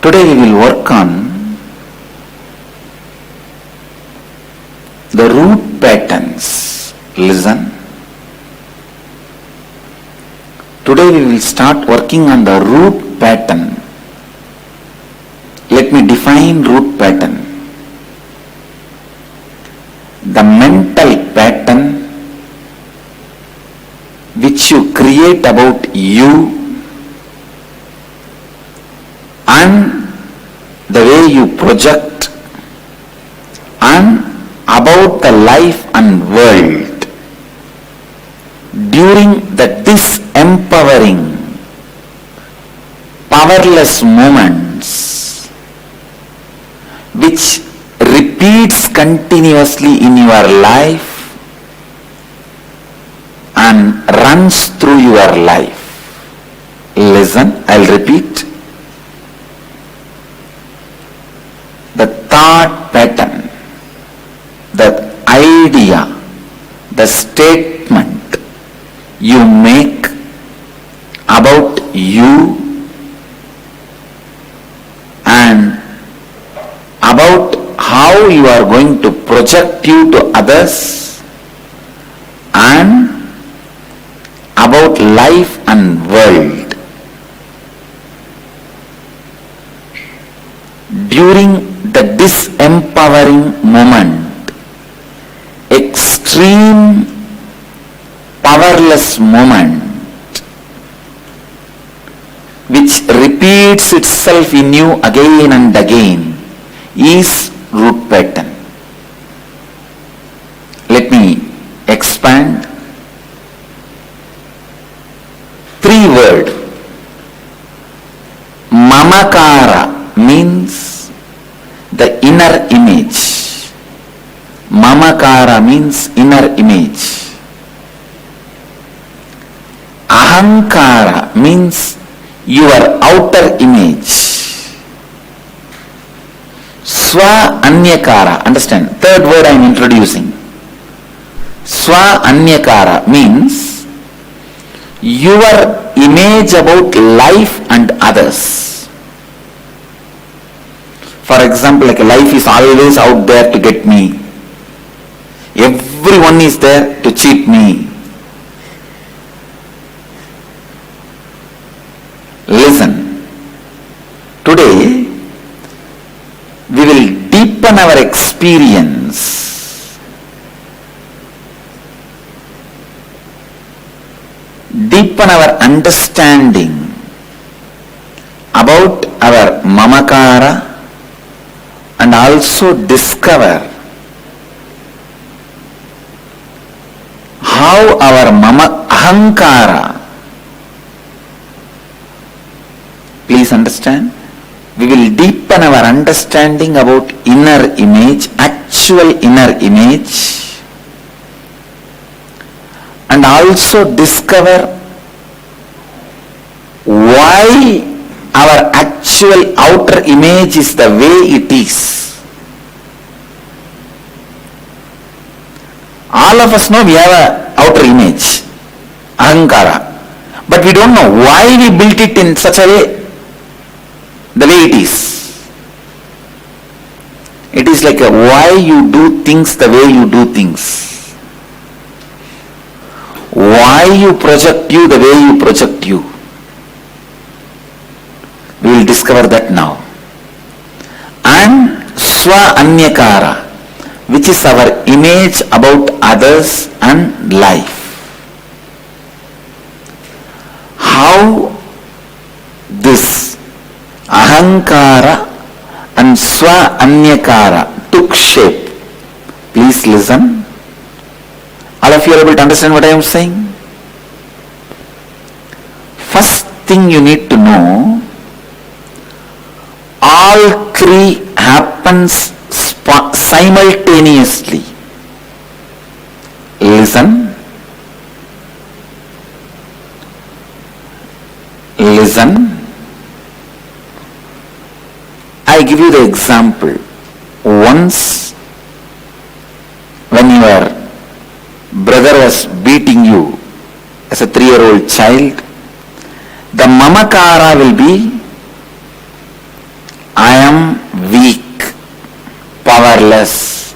Today we will work on the root patterns. Listen. Today we will start working on the root pattern. Let me define root pattern. The mental pattern which you create about you and the way you project and about the life and world during the disempowering, powerless moments which repeats continuously in your life and runs through your life. Listen, I'll repeat. The thought pattern, the idea, the statement you make about you and about how you are going to project you to others and about life and world during the disempowering moment, extreme powerless moment which repeats itself in you again and again is root pattern. Let me expand. 3 words. Mamakara means the inner image. Mamakara means inner image. Ahankara means your outer image. Swa Anyakara, understand, 3rd word I am introducing. Swa Anyakara means your image about life and others. For example, like life is always out there to get me. Everyone is there to cheat me. Listen, today we will deepen our experience, deepen our understanding about our mamakara and also discover how our ahankara, please understand, we will deepen our understanding about inner image, actual inner image, and also discover why our actual outer image is the way it is. All of us know we have an outer image, ahankara, but we don't know why we built it in such a way, the way it is. It is like why you do things the way you do things. Why you project you the way you project you. We will discover that now. And Swa Anyakara, which is our image about others and life. How this Ahankara and Swa Anyakara took shape. Please listen. All of you are able to understand what I am saying? First thing you need to know, all 3 happens simultaneously. Listen. Listen. I give you the example. Once when your brother was beating you as a 3-year-old child, the mamakara will be am weak, powerless.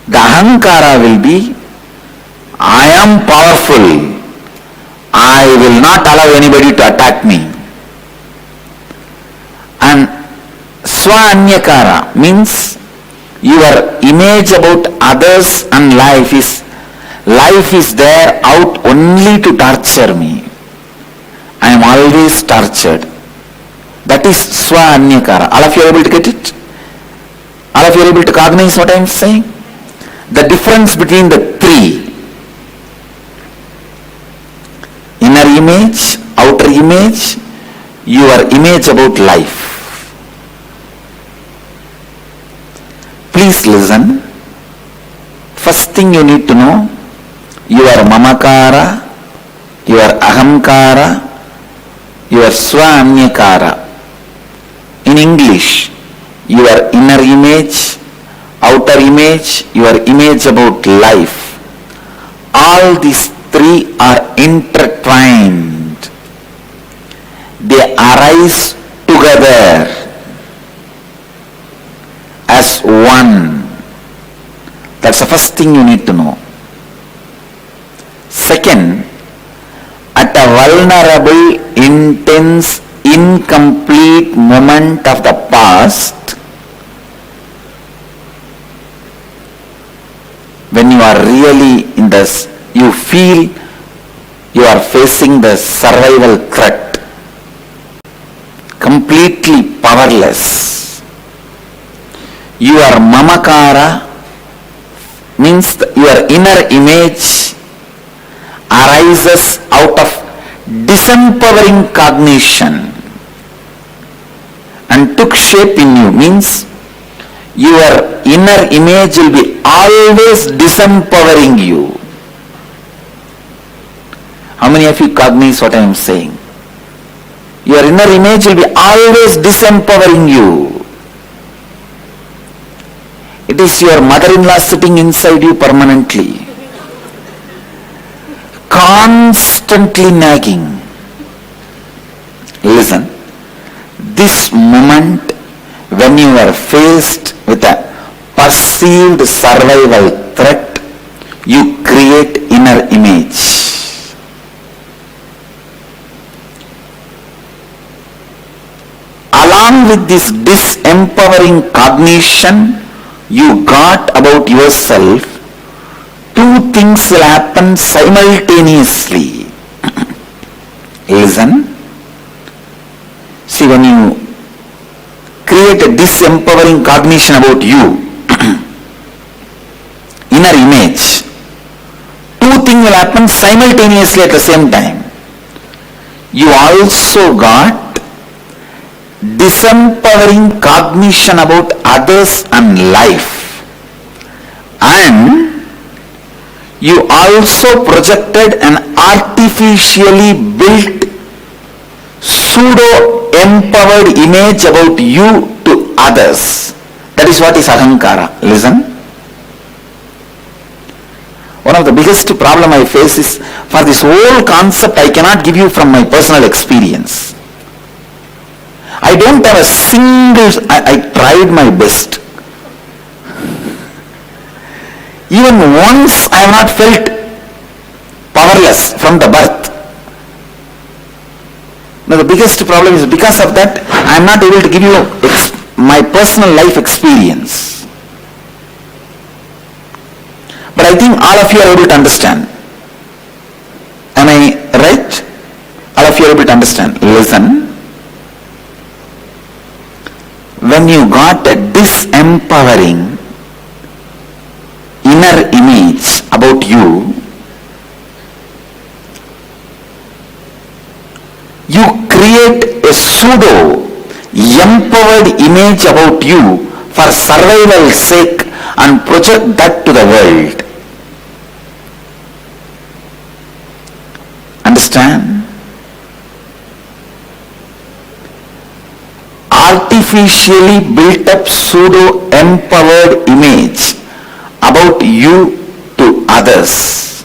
The ahankara will be, I am powerful. I will not allow anybody to attack me. And swa-anyakara means your image about others and life is there out only to torture me. I am always tortured. That is swa-anyakara. All of you are able to get it? All of you are able to cognize what I am saying? The difference between the three: inner image, outer image, your image about life. Please listen. First thing you need to know, your mamakara, your ahamkara, your swa-anyakara. In English, your inner image, outer image, your image about life. All these three are intertwined. They arise together as one. That's the first thing you need to know. Second, at a vulnerable, intense, incomplete moment of the past, when you are really in this, you feel you are facing the survival threat, completely powerless. Your mamakara means your inner image arises out of disempowering cognition and took shape in you, means your inner image will be always disempowering you. How many of you cognize what I am saying? Your inner image will be always disempowering you. It is your mother-in-law sitting inside you permanently, constantly nagging. Listen, this moment when you are faced with a perceived survival threat, you create inner image. Along with this disempowering cognition you got about yourself, two things will happen simultaneously. Listen. See, when you create a disempowering cognition about you, inner image, two things will happen simultaneously at the same time. You also got disempowering cognition about others and life, and you also projected an artificially built pseudo-empowered image about you to others. That is what is ahankara. Listen. One of the biggest problem I face is, for this whole concept I cannot give you from my personal experience. I don't have a single, I tried my best. Even once I have not felt powerless from the birth. Now the biggest problem is, because of that I am not able to give you my personal life experience. But I think all of you are able to understand. Am I right? All of you are able to understand. Listen. When you got a disempowering inner image about you, you create a pseudo-empowered image about you for survival's sake and project that to the world. Understand? Artificially built up pseudo-empowered image about you to others.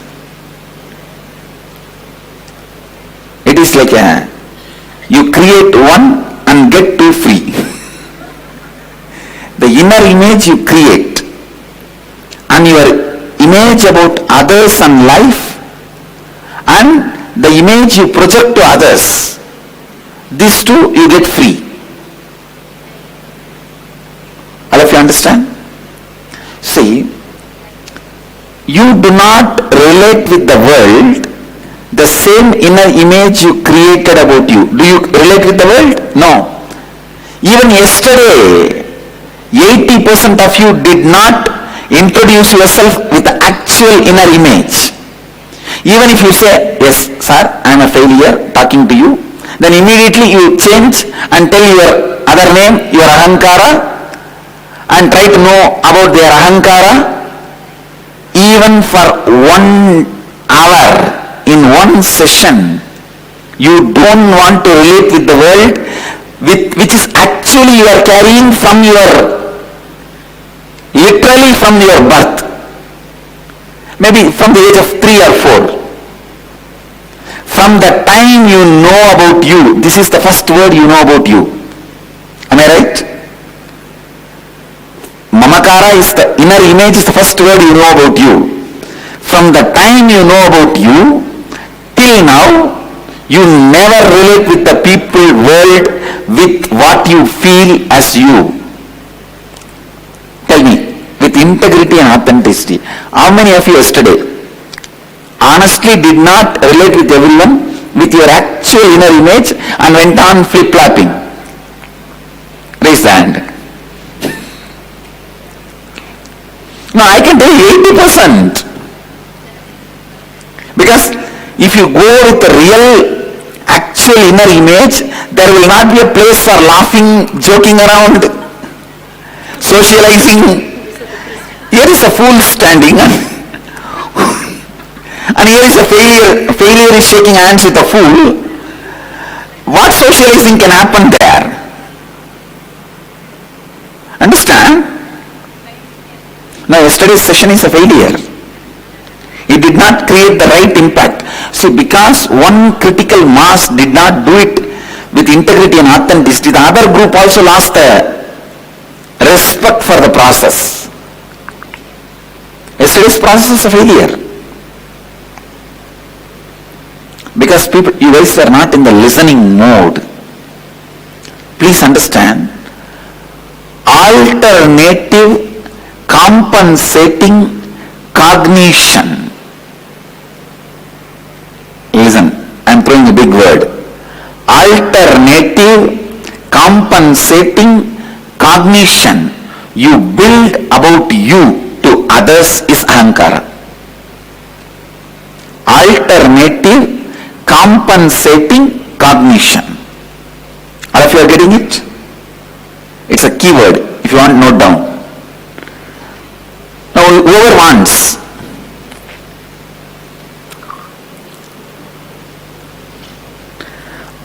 It is like you create one and get two free. inner image you create and your image about others and life and the image you project to others, these two you get free. All of you understand? See, you do not relate with the world the same inner image you created about you. Do you relate with the world? No. Even yesterday, 80% of you did not introduce yourself with the actual inner image. Even if you say, yes, sir, I am a failure, talking to you, then immediately you change and tell your other name, your ahankara, and try to know about their ahankara. Even for 1 hour in one session, you don't want to relate with the world, which is actually you are carrying from literally from your birth. Maybe from the age of 3 or 4. From the time you know about you, this is the first word you know about you. Am I right? Mamakara is the inner image, is the first word you know about you. From the time you know about you till now, you never relate with the people world with what you feel as you. Tell me, with integrity and authenticity, how many of you yesterday honestly did not relate with everyone with your actual inner image and went on flip-flopping? Raise the hand. No, I can tell you 80%. Because if you go with the real, actual inner image, there will not be a place for laughing, joking around, socializing. Here is a fool standing and here is a failure. Failure is shaking hands with a fool. What socializing can happen there? Understand? Now yesterday's session is a failure. It did not create the right impact. See, because one critical mass did not do it with integrity and authenticity, the other group also lost the respect for the process. Yesterday's process is a failure. Because people, you guys were not in the listening mode. Please understand, alternative compensating cognition. Listen, I am throwing a big word. Alternative compensating cognition you build about you to others is ahankara. Alternative compensating cognition. All of you are getting it? It's a key word. If you want, note down. Now, whoever wants,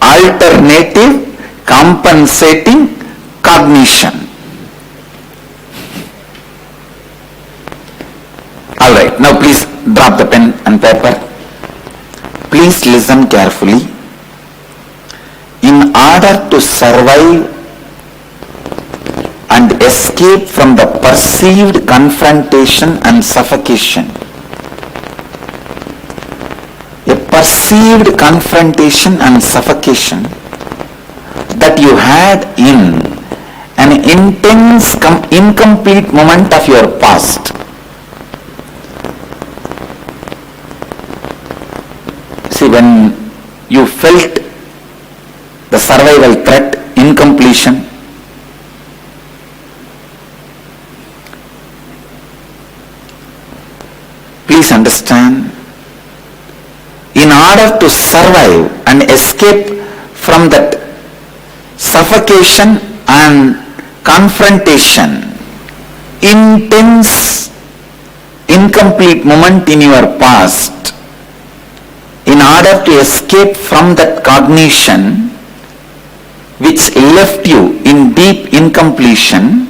alternative compensating cognition. Alright, now please drop the pen and paper. Please listen carefully. In order to survive and escape from the perceived confrontation and suffocation, a perceived confrontation and suffocation that you had in an intense, incomplete moment of your past. See, when you felt the survival threat, incompletion, please understand, in order to survive and escape from that suffocation and confrontation, intense, incomplete moment in your past, in order to escape from that cognition which left you in deep incompletion,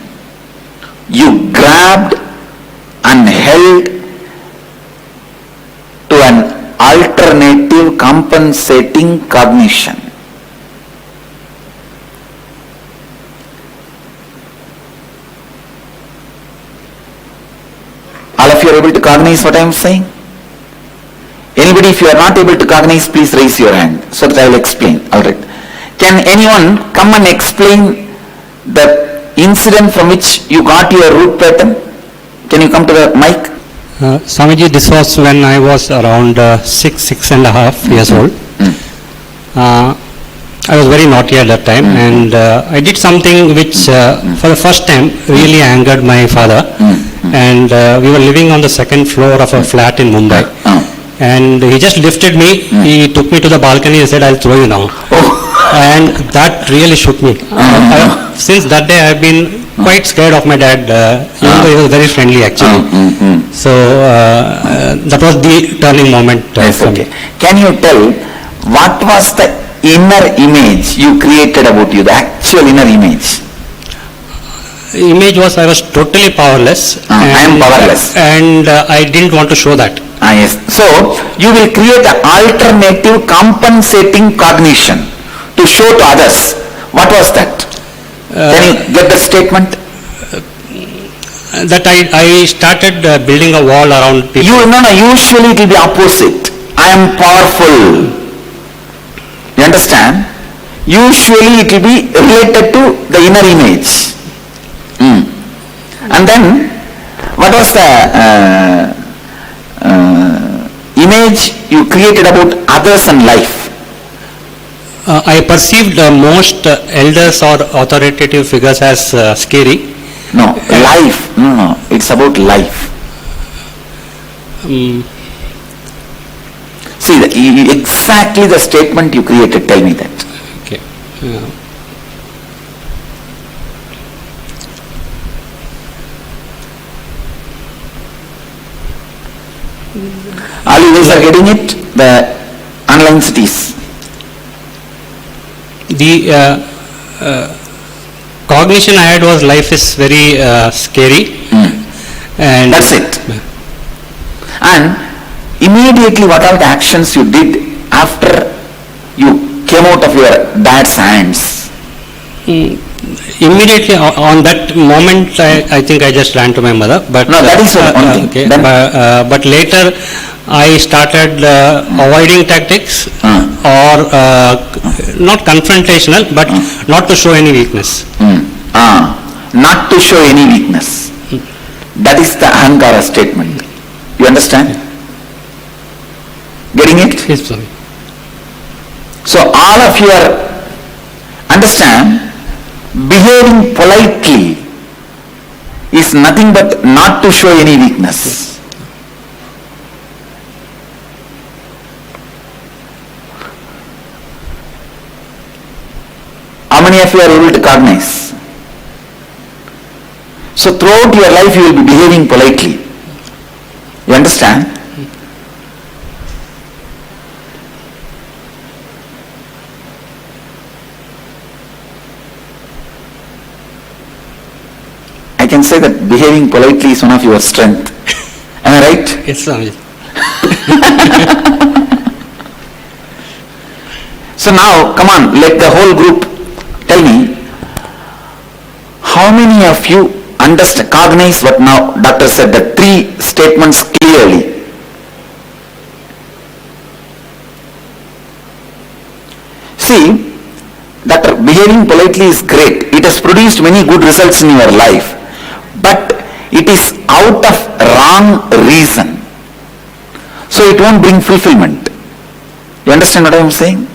you grabbed and held to an alternative compensating cognition. of you are able to cognize what I am saying? Anybody, if you are not able to cognize, please raise your hand so that I will explain. Alright. Can anyone come and explain the incident from which you got your root pattern? Can you come to the mic? Swamiji, this was when I was around 6.5 years old. I was very naughty at that time, and I did something which for the first time really angered my father. And we were living on the second floor of a flat in Mumbai. And he just lifted me, he took me to the balcony and said, "I'll throw you down." And that really shook me. Since that day I have been quite scared of my dad, even though he was very friendly actually. So that was the turning moment for me. Can you tell what was the inner image you created about you, the actual inner image? Image was I was totally powerless. I am powerless. And I didn't want to show that. Yes. So you will create an alternative compensating cognition to show to others. What was that? Can you get the statement? That I started building a wall around people. Usually it will be opposite. I am powerful. You understand? Usually it will be related to the inner image. And then, what was the image you created about others and life? I perceived most elders or authoritative figures as scary. No, life. No, it's about life. See, exactly the statement you created, tell me that. Okay. All you guys are getting it? The online cities. The cognition I had was life is very scary. And that's it. And immediately what are the actions you did after you came out of your dad's hands? Immediately on that moment, I think I just ran to my mother. But no, that is one thing. Okay. But later, I started avoiding tactics or not confrontational, but not to show any weakness. Not to show any weakness. That is the ahankara statement. You understand? Getting it? Yes, sorry. So all of you are understand. Behaving politely is nothing but not to show any weakness. How many of you are able to cognize? So throughout your life you will be behaving politely. You understand? I can say that behaving politely is one of your strength. Am I right? Yes, Swami. So now, come on, let the whole group tell me, how many of you understand, cognize what now Doctor said, the three statements clearly? See, that behaving politely is great. It has produced many good results in your life. But it is out of wrong reason. So it won't bring fulfillment. You understand what I am saying?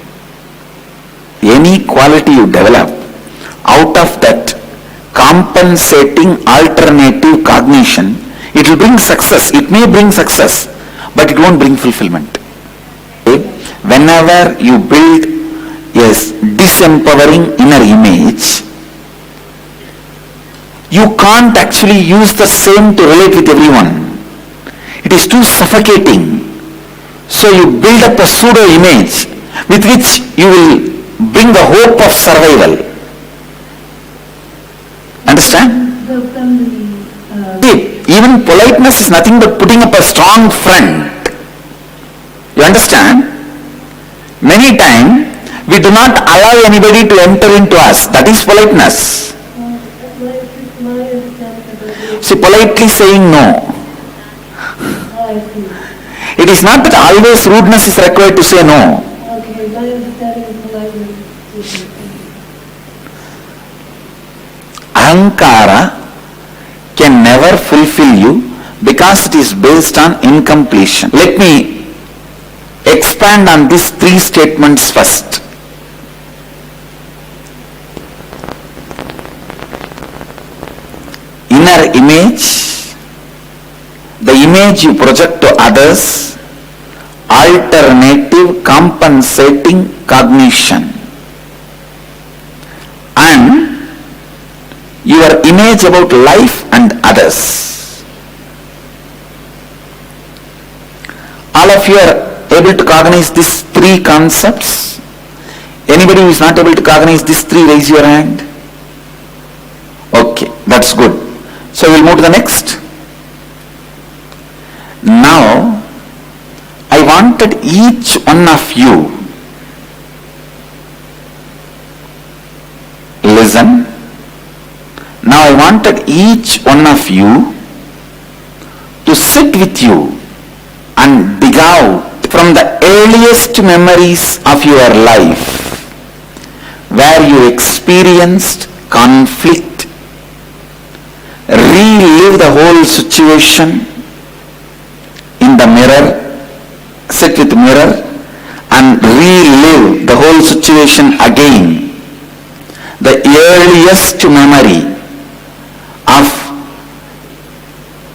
Any quality you develop, out of that compensating alternative cognition, it will bring success. It may bring success, but it won't bring fulfillment. Okay? Whenever you build a disempowering inner image, you can't actually use the same to relate with everyone. It is too suffocating. So you build up a pseudo image with which you will bring the hope of survival. Understand? See, even politeness is nothing but putting up a strong front. You understand? Many times we do not allow anybody to enter into us. That is politeness. See, politely saying no. I see. It is not that always rudeness is required to say no. Okay, that is politeness. Ahankara can never fulfill you because it is based on incompletion. Let me expand on these three statements first. Inner image, the image you project to others, alternative compensating cognition, and your image about life and others. All of you are able to cognize these three concepts? Anybody who is not able to cognize these three, raise your hand. Okay, that's good. So we'll move to the next. Now, I wanted each one of you listen. Now I wanted each one of you to sit with you and dig out from the earliest memories of your life where you experienced conflict, relive the whole situation in the mirror, sit with the mirror and relive the whole situation again. The earliest memory of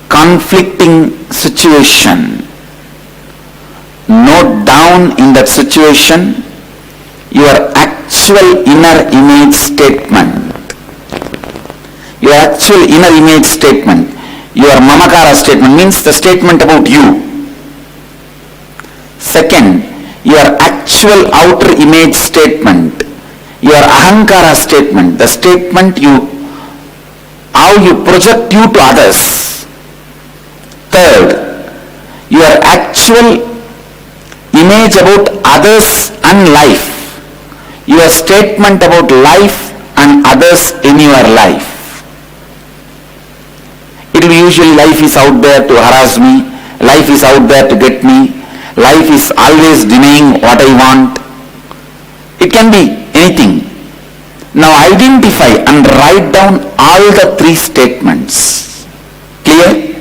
conflicting situation. Note down in that situation your actual inner image statement. Your actual inner image statement. Your mamakara statement means the statement about you. Second, your actual outer image statement. Your ahankara statement. The statement how you project you to others. Third, your actual image about others and life. Your statement about life and others in your life. It will be usually life is out there to harass me, life is out there to get me, life is always denying what I want. It can be anything. Now identify and write down all the three statements. Clear?